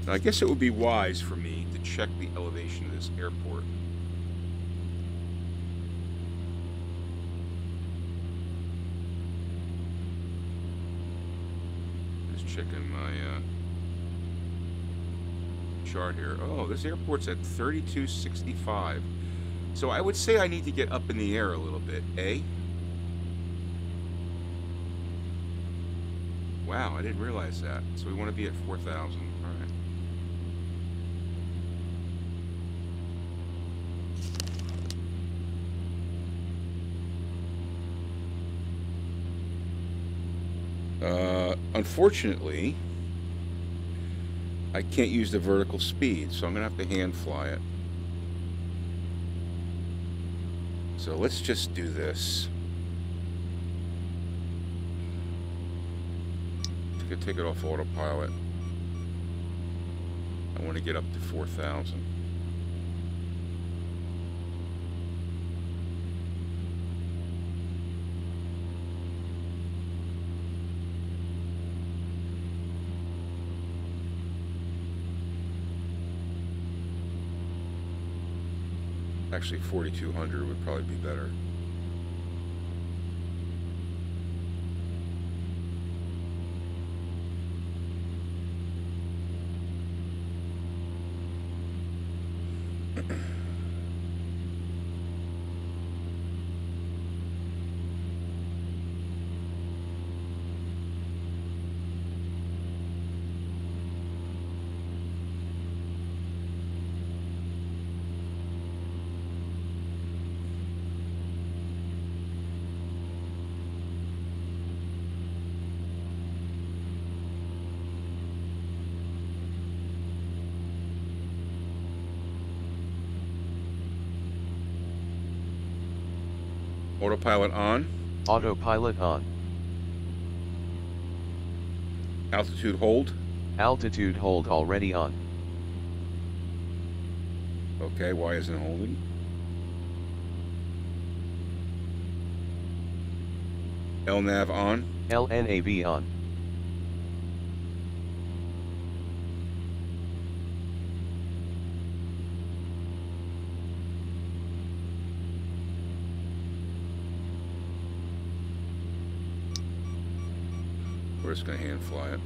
Now, I guess it would be wise for me to check the elevation of this airport. Just checking my chart here. Oh, this airport's at 3265. So I would say I need to get up in the air a little bit, eh? Wow, I didn't realize that. So we want to be at 4,000. All right. Unfortunately, I can't use the vertical speed, so I'm gonna have to hand fly it. So let's just do this. Take it off autopilot. I want to get up to 4,000. Actually, 4,200 would probably be better. Autopilot on. Autopilot on. Altitude hold. Altitude hold already on. Okay, why isn't it holding? LNAV on. LNAV on. just going to hand fly it.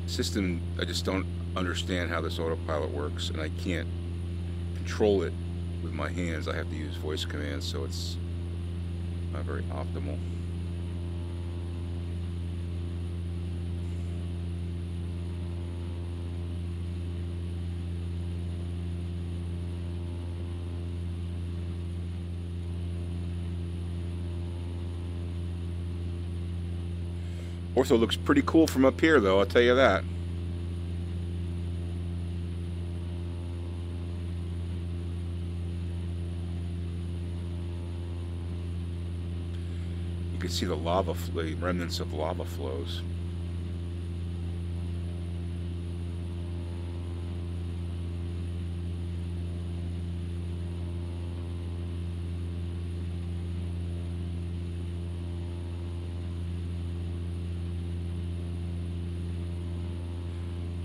System, I just don't understand how this autopilot works, and I can't control it with my hands. I have to use voice commands, so it's not very optimal. Ortho looks pretty cool from up here, though, I'll tell you that. You can see the lava, the remnants of lava flows.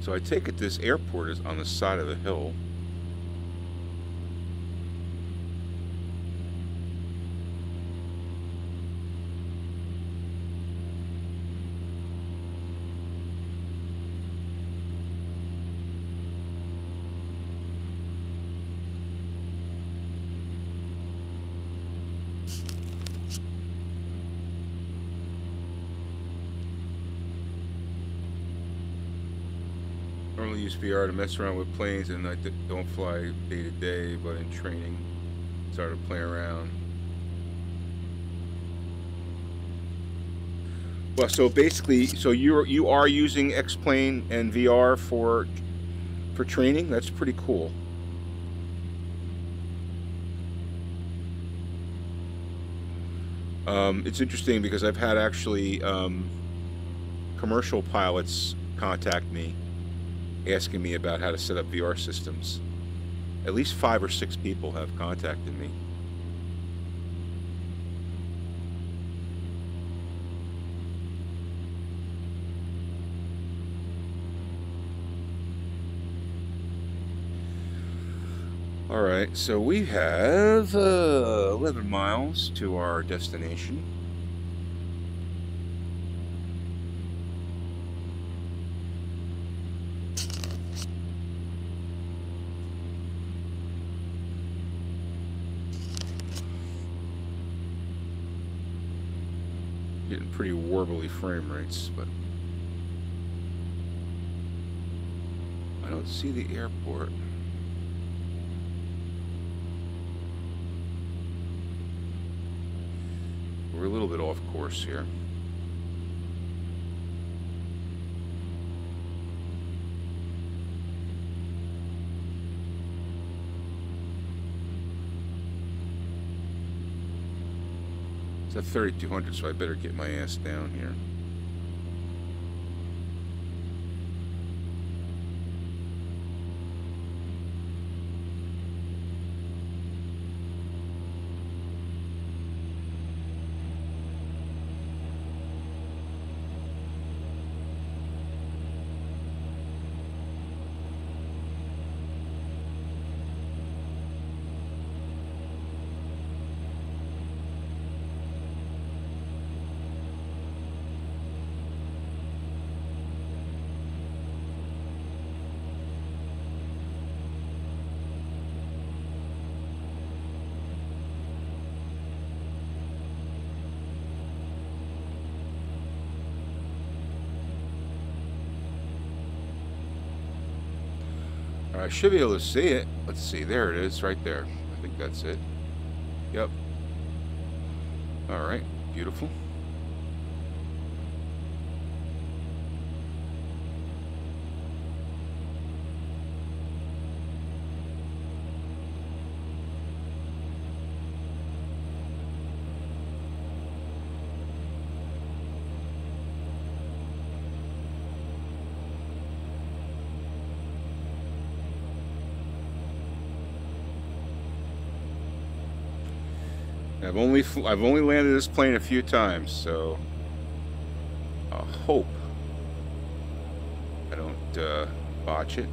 So I take it this airport is on the side of the hill. Normally use VR to mess around with planes, and I don't fly day to day, but in training started playing around. Well, so basically, so you are using X-Plane and VR for training? That's pretty cool. It's interesting because I've had actually commercial pilots contact me asking me about how to set up VR systems. At least 5 or 6 people have contacted me. All right, so we have 11 miles to our destination. Getting pretty warbly frame rates, but I don't see the airport. We're a little bit off course here. It's at 3,200, so I better get my ass down here. I should be able to see it. Let's see. There it is, right there. I think that's it. Yep. All right. Beautiful. I've only landed this plane a few times, so I hope I don't botch it.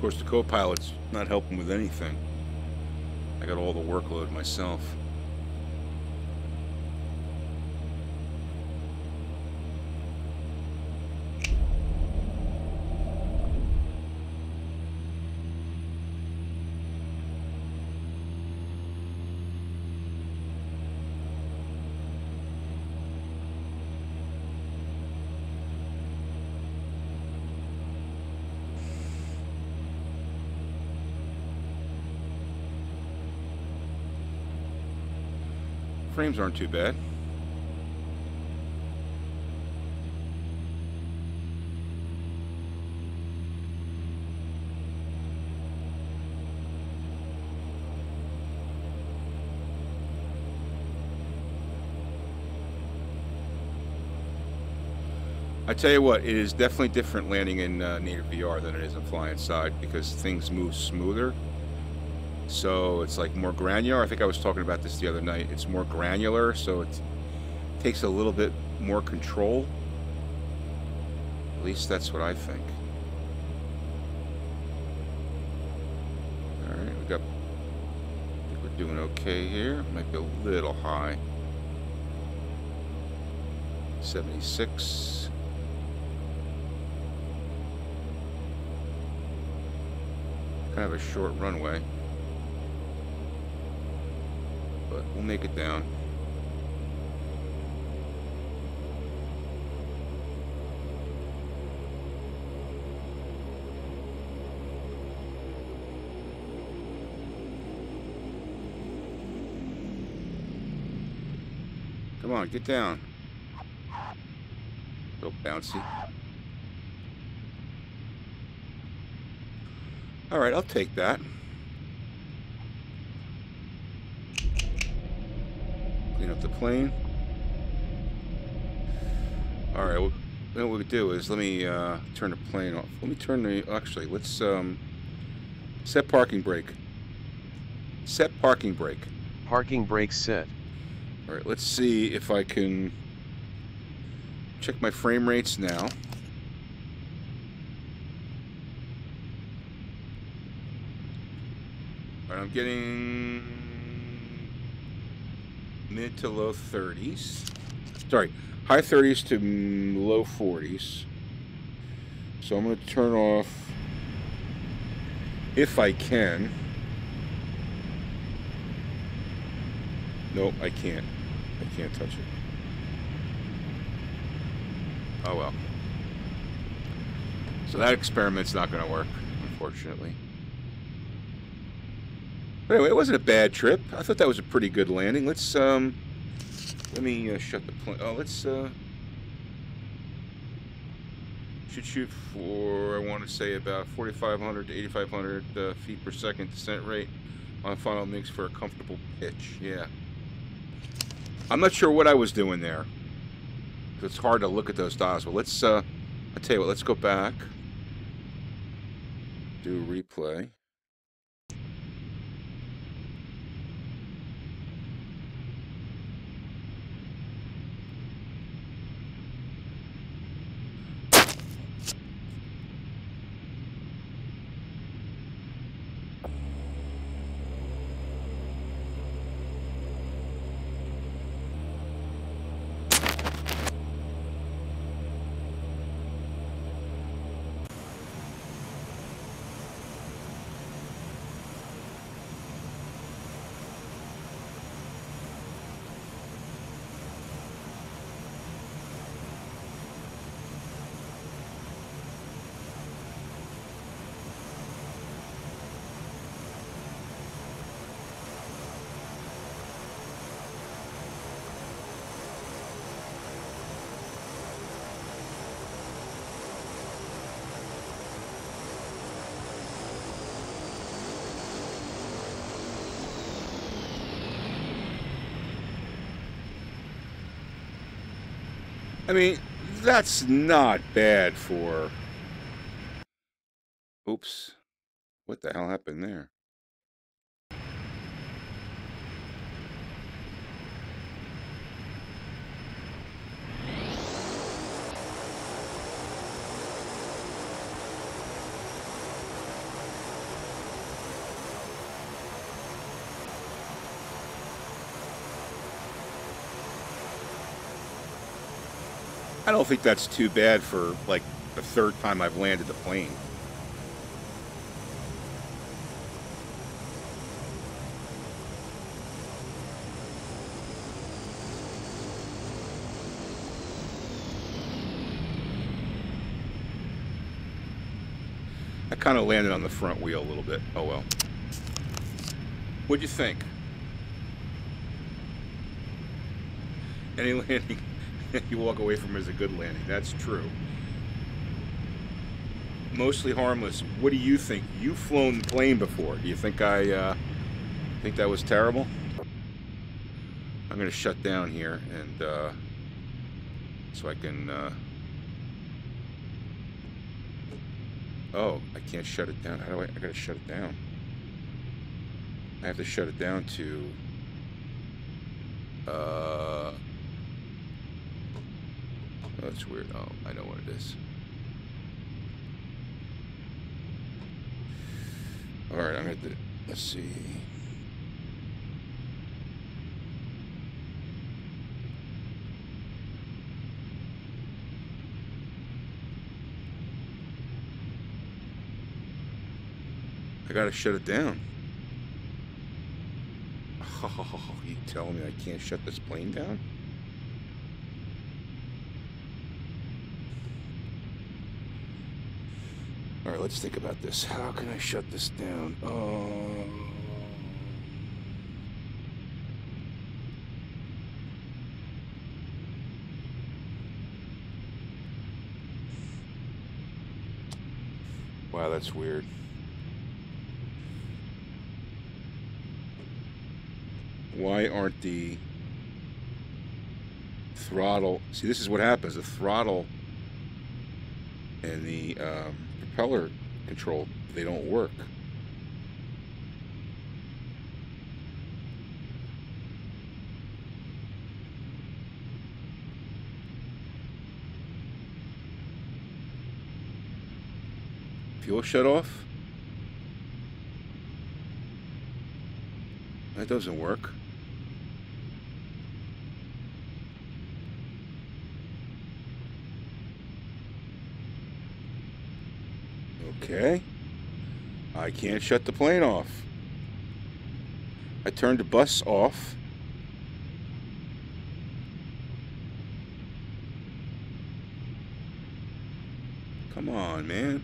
Of course, the co-pilot's not helping with anything. I got all the workload myself. Frames aren't too bad. I tell you what, it is definitely different landing in native VR than it is in flying side because things move smoother. So it's like more granular. I think I was talking about this the other night. It's more granular, so it takes a little bit more control. At least that's what I think. All right, I think we're doing okay here. Might be a little high. 76. Kind of a short runway. But we'll make it down. Come on, get down. A little bouncy. All right, I'll take that. Clean up the plane. All right, well, what we do is let me turn the plane off. Let me turn the, actually, let's set parking brake. Set parking brake. Parking brakes set. All right, let's see if I can check my frame rates now. All right, I'm getting mid to low 30s. Sorry, high 30s to low 40s. So I'm going to turn off, if I can. Nope, I can't. I can't touch it. Oh well. So that experiment's not going to work, unfortunately. But anyway, it wasn't a bad trip. I thought that was a pretty good landing. Let's let me shut the plane. Oh, let's should shoot for, I want to say, about 4,500 to 8,500 feet per second descent rate on final mix for a comfortable pitch. Yeah. I'm not sure what I was doing there. It's hard to look at those dials. But let's I'll tell you what, let's go back. Do a replay. I mean, that's not bad for... Oops. What the hell happened there? I don't think that's too bad for like the third time I've landed the plane. I kind of landed on the front wheel a little bit. Oh well. What'd you think? Any landing you walk away from is a good landing. That's true. Mostly harmless. What do you think? You've flown the plane before. Do you think I think that was terrible? I'm going to shut down here and so I can oh, I can't shut it down. How do I gotta shut it down. I have to shut it down to oh, that's weird. Oh, I know what it is. Alright, I'm gonna do, let's see. I gotta shut it down. Oh, you telling me I can't shut this plane down? Alright, let's think about this. How can I shut this down? Wow, that's weird. Why aren't the throttle... See, this is what happens. The throttle and the propeller control, they don't work. Fuel shut off? That doesn't work. Okay. I can't shut the plane off. I turned the bus off. Come on, man.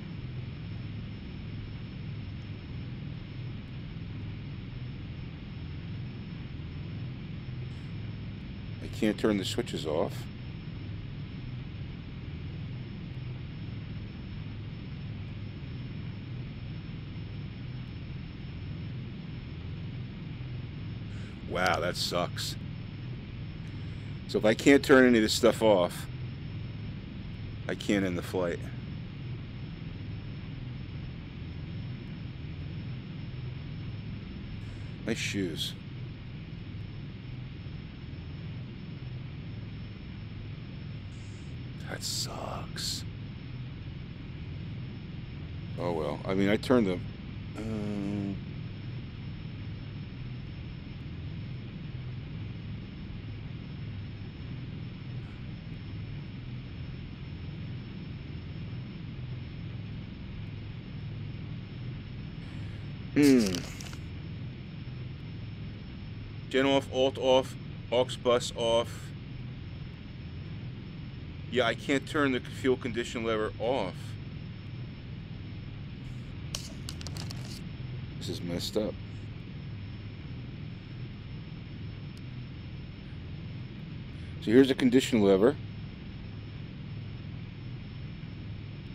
I can't turn the switches off. Wow, that sucks. So if I can't turn any of this stuff off, I can't end the flight. Nice shoes. That sucks. Oh well. I mean, I turned the... Gen off, alt off, aux bus off. Yeah, I can't turn the fuel condition lever off. This is messed up. So here's the condition lever.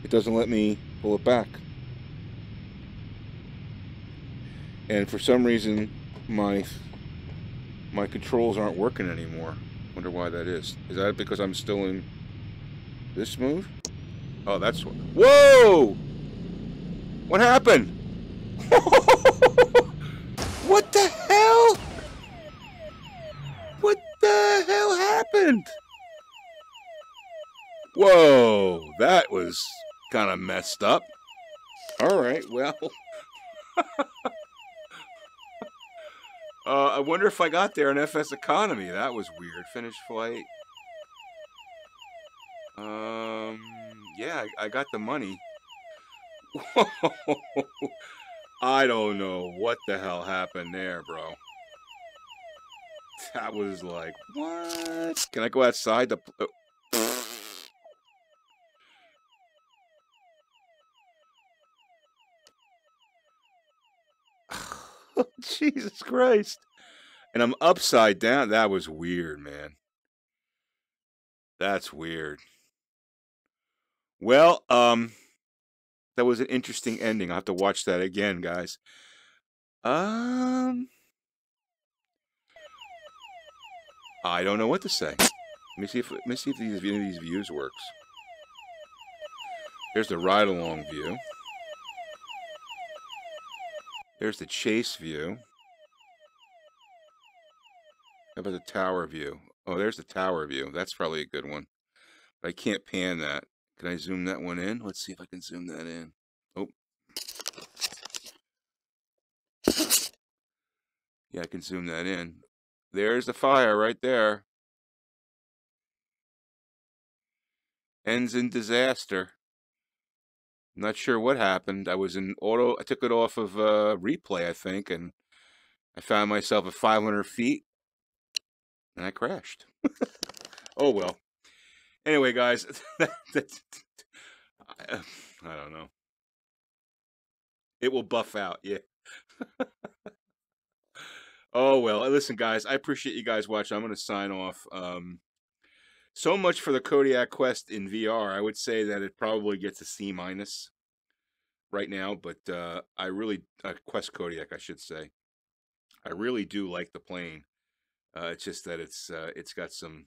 It doesn't let me pull it back. And for some reason, my controls aren't working anymore. Wonder why that is. Is that because I'm still in this mode? Oh, that's what. Whoa! What happened? What the hell? What the hell happened? Whoa, that was kind of messed up. All right, well. I wonder if I got there in FSEconomy. That was weird. Finish flight. Yeah, I got the money. I don't know what the hell happened there, bro. That was like, what? Can I go outside? Jesus Christ. And I'm upside down. That was weird, man. That's weird. Well, that was an interesting ending. I'll have to watch that again, guys. I don't know what to say. Let me see if any of these views works. There's the ride along view. There's the chase view. How about the tower view? Oh, there's the tower view. That's probably a good one. But I can't pan that. Can I zoom that one in? Let's see if I can zoom that in. Oh. Yeah, I can zoom that in. There's the fire right there. Ends in disaster. I'm not sure what happened. I was in auto. I took it off of replay, I think, and I found myself at 500 feet, and I crashed. Oh, well. Anyway, guys, I don't know. It will buff out, yeah. Oh, well. Listen, guys, I appreciate you guys watching. I'm going to sign off. So much for the Kodiak Quest in VR. I would say that it probably gets a C- right now, but I really Quest Kodiak, I should say. I really do like the plane. It's just that it's got some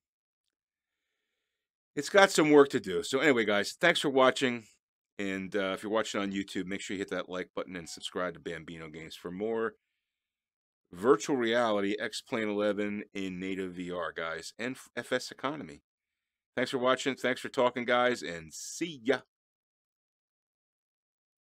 work to do. So anyway, guys, thanks for watching. And if you're watching on YouTube, make sure you hit that like button and subscribe to Bambino Games for more virtual reality X-Plane 11 in native VR, guys, and FSEconomy. Thanks for watching. Thanks for talking, guys, and see ya.